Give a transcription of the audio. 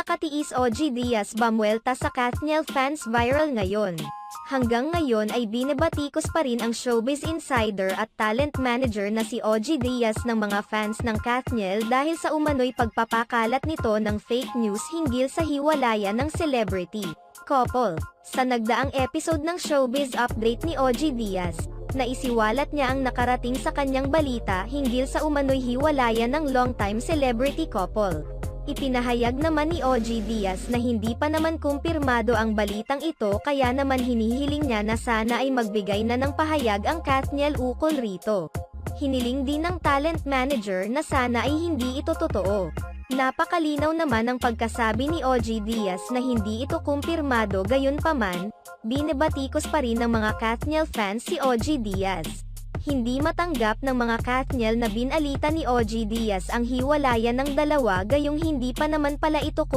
nakatiis OG Diaz bamuelta sa Kathniel fans viral ngayon. Hanggang ngayon ay binabatikos pa rin ang showbiz insider at talent manager na si OG Diaz ng mga fans ng Kathniel dahil sa umano'y pagpapakalat nito ng fake news hinggil sa hiwalayan ng celebrity couple. Sa nagdaang episode ng Showbiz Update ni OG Diaz, naisiwalat niya ang nakarating sa kanyang balita hinggil sa umano'y hiwalayan ng longtime celebrity couple. Ipinahayag naman ni OG Diaz na hindi pa naman kumpirmado ang balitang ito kaya naman hinihiling niya na sana ay magbigay na ng pahayag ang Kathniel ukol rito. Hiniling din ng talent manager na sana ay hindi ito totoo. Napakalinaw naman ang pagkasabi ni OG Diaz na hindi ito kumpirmado, gayunpaman, binabatikos pa rin ng mga Kathniel fans si OG Diaz. Hindi matanggap ng mga Kathniel na binalita ni OG Diaz ang hiwalayan ng dalawa gayong hindi pa naman pala ito